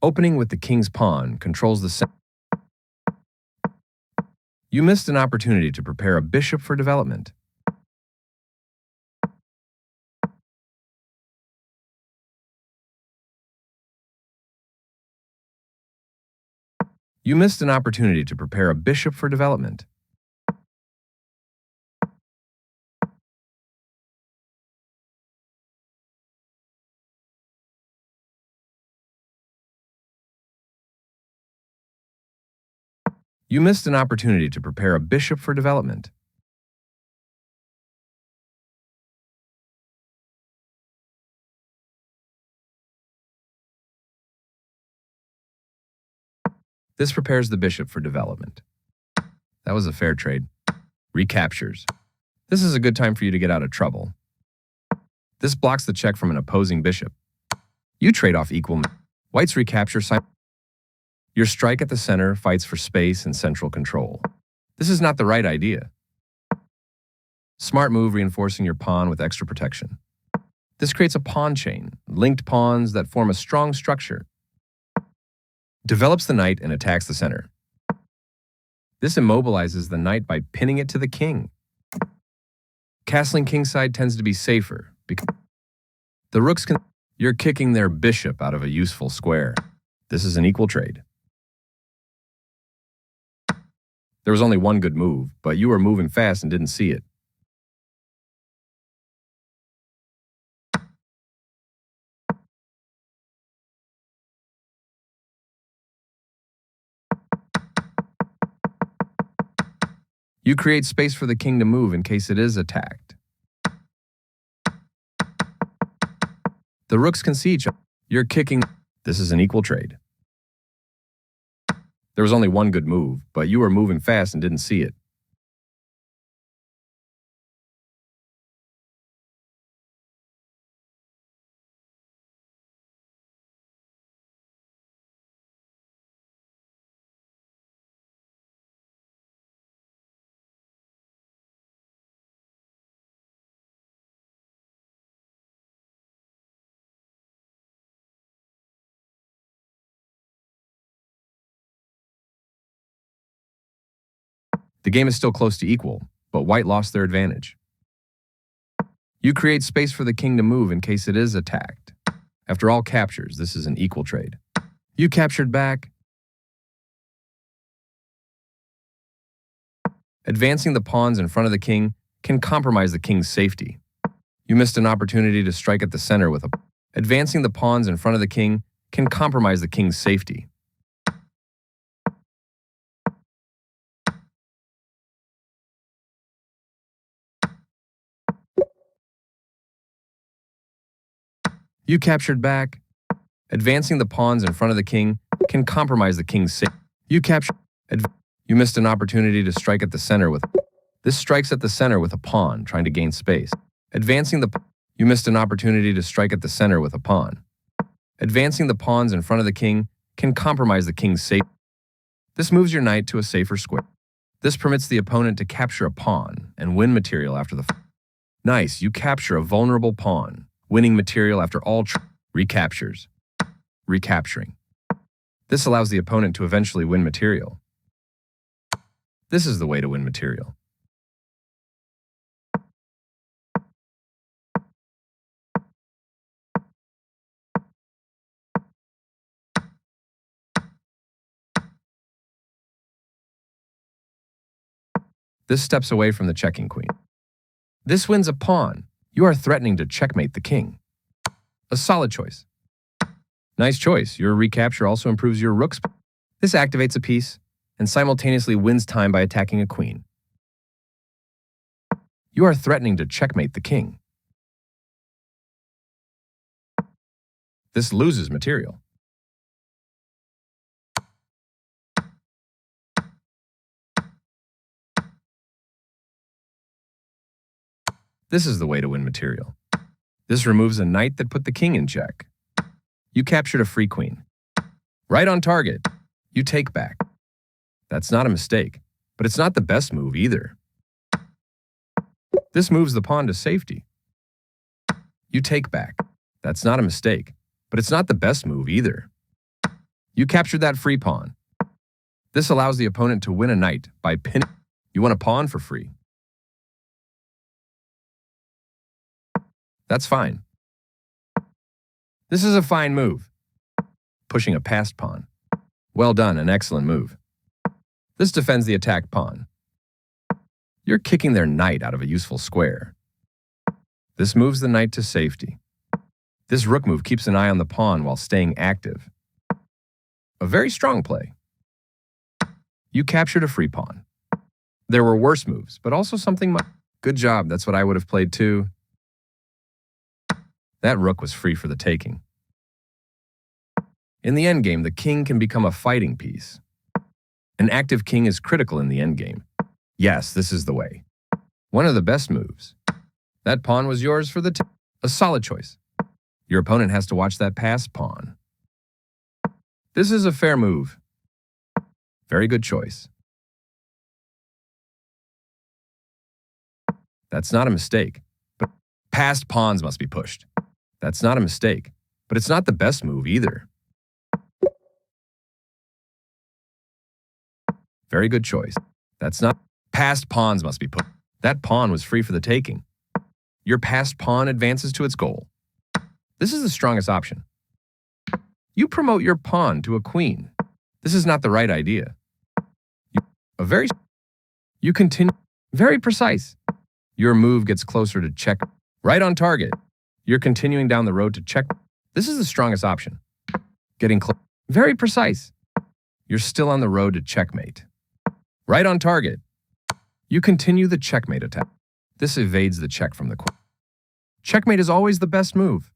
Opening with the king's pawn controls the center. You missed an opportunity to prepare a bishop for development. You missed an opportunity to prepare a bishop for development. You missed an opportunity to prepare a bishop for development. This prepares the bishop for development. That was a fair trade. Recaptures. This is a good time for you to get out of trouble. This blocks the check from an opposing bishop. You trade off equal. White's recapture. Your strike at the center fights for space and central control. This is not the right idea. Smart move reinforcing your pawn with extra protection. This creates a pawn chain, linked pawns that form a strong structure. Develops the knight and attacks the center. This immobilizes the knight by pinning it to the king. Castling kingside tends to be safer because the rooks can. You're kicking their bishop out of a useful square. This is an equal trade. There was only one good move, but you were moving fast and didn't see it. You create space for the king to move in case it is attacked. The rooks can see each other. You're kicking. This is an equal trade. There was only one good move, but you were moving fast and didn't see it. The game is still close to equal, but white lost their advantage. You create space for the king to move in case it is attacked. After all captures, this is an equal trade. You captured back. Advancing the pawns in front of the king can compromise the king's safety. You missed an opportunity to strike at the center with a. Advancing the pawns in front of the king can compromise the king's safety. You captured back. Advancing the pawns in front of the king can compromise the king's safety. You captured. You missed an opportunity to strike at the center with. This strikes at the center with a pawn, trying to gain space. Advancing the. You missed an opportunity to strike at the center with a pawn. Advancing the pawns in front of the king can compromise the king's safety. This moves your knight to a safer square. This permits the opponent to capture a pawn and win material after the. Nice, you capture a vulnerable pawn, winning material after all recaptures. Recapturing. This allows the opponent to eventually win material. This is the way to win material. This steps away from the checking queen. This wins a pawn. You are threatening to checkmate the king. A solid choice. Nice choice. Your recapture also improves your rook's. This activates a piece and simultaneously wins time by attacking a queen. You are threatening to checkmate the king. This loses material. This is the way to win material. This removes a knight that put the king in check. You captured a free queen. Right on target. You take back. That's not a mistake, but it's not the best move either. This moves the pawn to safety. You take back. That's not a mistake, but it's not the best move either. You captured that free pawn. This allows the opponent to win a knight by pinning. You won a pawn for free. That's fine. This is a fine move. Pushing a passed pawn. Well done, an excellent move. This defends the attacked pawn. You're kicking their knight out of a useful square. This moves the knight to safety. This rook move keeps an eye on the pawn while staying active. A very strong play. You captured a free pawn. There were worse moves, but also something much. Good job, that's what I would have played too. That rook was free for the taking. In the endgame, the king can become a fighting piece. An active king is critical in the endgame. Yes, this is the way. One of the best moves. That pawn was yours for the a solid choice. Your opponent has to watch that passed pawn. This is a fair move. Very good choice. That's not a mistake, but passed pawns must be pushed. That's not a mistake, but it's not the best move either. Very good choice. That's not. Passed pawns must be put. That pawn was free for the taking. Your passed pawn advances to its goal. This is the strongest option. You promote your pawn to a queen. This is not the right idea. You continue. Very precise. Your move gets closer to check. Right on target. You're continuing down the road to check. This is the strongest option. Getting close. Very precise. You're still on the road to checkmate. Right on target. You continue the checkmate attack. This evades the check from the queen. Checkmate is always the best move.